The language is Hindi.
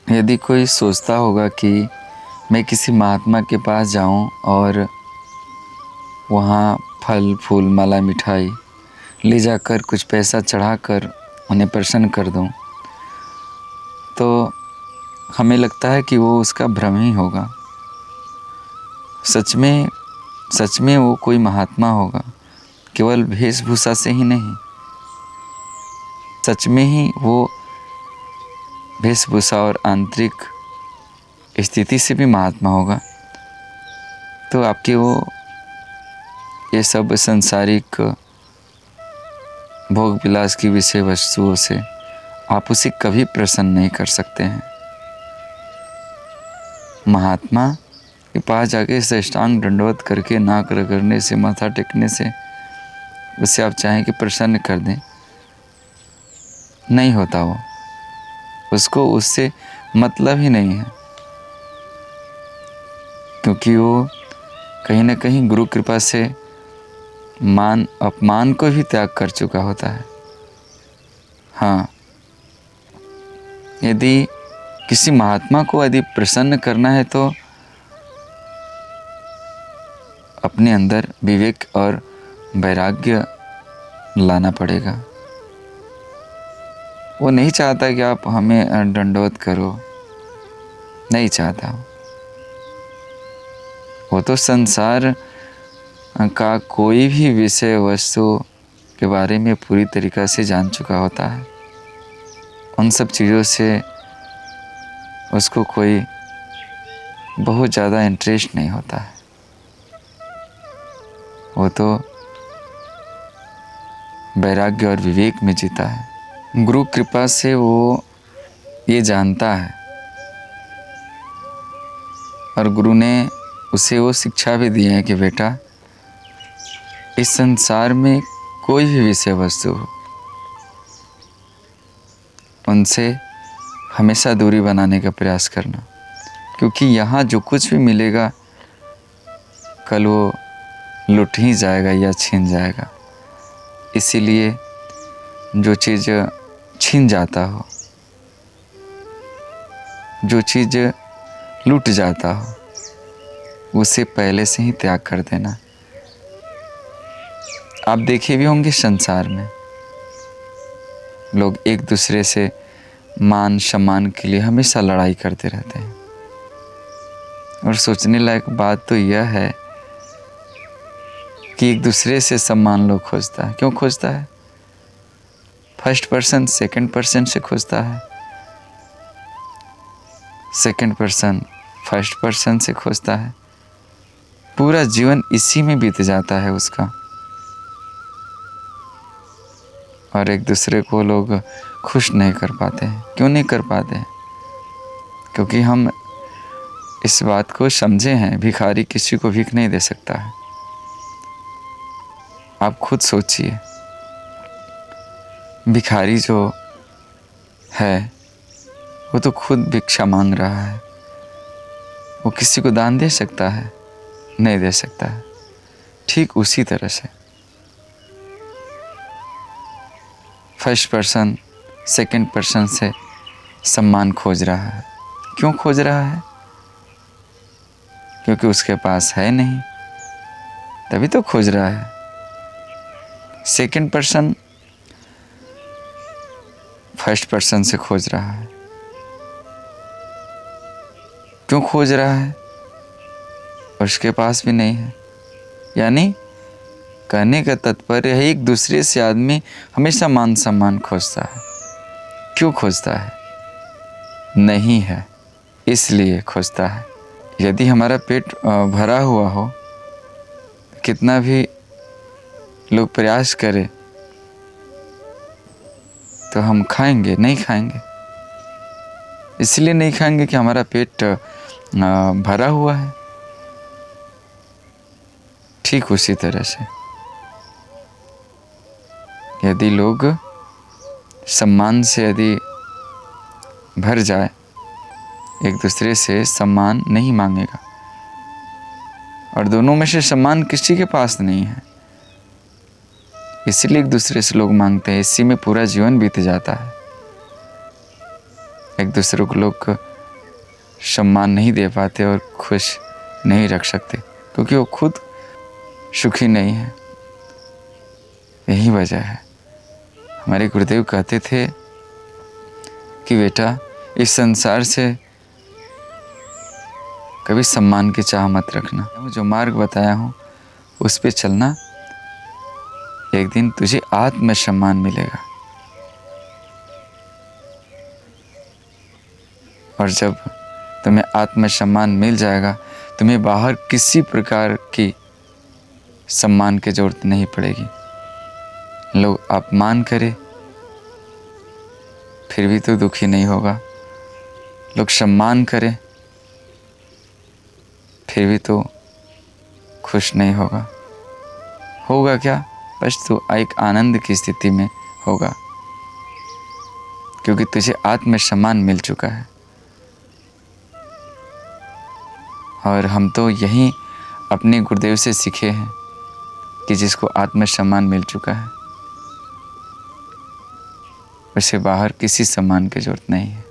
यदि कोई सोचता होगा कि मैं किसी महात्मा के पास जाऊं और वहां फल फूल माला मिठाई ले जाकर कुछ पैसा चढ़ाकर उन्हें प्रसन्न कर दूं, तो हमें लगता है कि वो उसका भ्रम ही होगा। सच में वो कोई महात्मा होगा, केवल वेशभूषा से ही नहीं, सच में ही वो वेशभूषा और आंतरिक स्थिति से भी महात्मा होगा। तो आपके वो ये सब संसारिक भोग विलास की विषय वस्तुओं से आप उसे कभी प्रसन्न नहीं कर सकते हैं। महात्मा के पास जाके साष्टांग दंडवत करके नाक रगड़ने से, माथा टेकने से उसे आप चाहें कि प्रसन्न कर दें, नहीं होता वो। उसको उससे मतलब ही नहीं है, क्योंकि वो कहीं ना कहीं गुरु कृपा से मान अपमान को भी त्याग कर चुका होता है। हाँ, यदि किसी महात्मा को यदि प्रसन्न करना है तो अपने अंदर विवेक और वैराग्य लाना पड़ेगा। वो नहीं चाहता कि आप हमें दंडवत करो, नहीं चाहता। वो तो संसार का कोई भी विषय वस्तु के बारे में पूरी तरीक़ा से जान चुका होता है। उन सब चीज़ों से उसको कोई बहुत ज़्यादा इंटरेस्ट नहीं होता है। वो तो वैराग्य और विवेक में जीता है। गुरु कृपा से वो ये जानता है और गुरु ने उसे वो शिक्षा भी दी है कि बेटा, इस संसार में कोई भी विषय वस्तु हो, उनसे हमेशा दूरी बनाने का प्रयास करना, क्योंकि यहाँ जो कुछ भी मिलेगा कल वो लुट ही जाएगा या छीन जाएगा। इसीलिए जो चीज़ छीन जाता हो, जो चीज़ लूट जाता हो, उसे पहले से ही त्याग कर देना। आप देखे भी होंगे संसार में लोग एक दूसरे से मान सम्मान के लिए हमेशा लड़ाई करते रहते हैं। और सोचने लायक बात तो यह है कि एक दूसरे से सम्मान लोग खोजता है। क्यों खोजता है? फर्स्ट पर्सन सेकंड पर्सन से खोजता है, सेकंड पर्सन फर्स्ट पर्सन से खोजता है। पूरा जीवन इसी में बीत जाता है उसका। और एक दूसरे को लोग खुश नहीं कर पाते हैं। क्यों नहीं कर पाते हैं? क्योंकि हम इस बात को समझे हैं, भिखारी किसी को भीख नहीं दे सकता है। आप खुद सोचिए, भिखारी जो है वो तो खुद भिक्षा मांग रहा है। वो किसी को दान दे सकता है? नहीं दे सकता है। ठीक उसी तरह से फर्स्ट पर्सन सेकंड पर्सन से सम्मान खोज रहा है। क्यों खोज रहा है? क्योंकि उसके पास है नहीं, तभी तो खोज रहा है। सेकंड पर्सन फर्स्ट पर्सन से खोज रहा है। क्यों खोज रहा है? उसके पास भी नहीं है। यानी कहने का तात्पर्य है, एक दूसरे से आदमी हमेशा मान सम्मान खोजता है। क्यों खोजता है? नहीं है इसलिए खोजता है। यदि हमारा पेट भरा हुआ हो, कितना भी लोग प्रयास करें तो हम खाएंगे? नहीं खाएंगे। इसलिए नहीं खाएंगे कि हमारा पेट भरा हुआ है। ठीक उसी तरह से यदि लोग सम्मान से यदि भर जाए, एक दूसरे से सम्मान नहीं मांगेगा। और दोनों में से सम्मान किसी के पास नहीं है, इसीलिए एक दूसरे से लोग मांगते हैं। इसी में पूरा जीवन बीत जाता है। एक दूसरे को लोग सम्मान नहीं दे पाते और खुश नहीं रख सकते, क्योंकि वो खुद सुखी नहीं है। यही वजह है। हमारे गुरुदेव कहते थे कि बेटा, इस संसार से कभी सम्मान की चाह मत रखना। जो मार्ग बताया हूँ उस पे चलना, एक दिन तुझे आत्मसम्मान मिलेगा। और जब तुम्हें आत्मसम्मान मिल जाएगा, तुम्हें बाहर किसी प्रकार की सम्मान की जरूरत नहीं पड़ेगी। लोग अपमान करें फिर भी तो दुखी नहीं होगा, लोग सम्मान करें फिर भी तो खुश नहीं होगा। होगा क्या? बस तू एक आनंद की स्थिति में होगा, क्योंकि तुझे आत्मसम्मान मिल चुका है। और हम तो यही अपने गुरुदेव से सीखे हैं कि जिसको आत्मसम्मान मिल चुका है उसे बाहर किसी सम्मान की जरूरत नहीं है।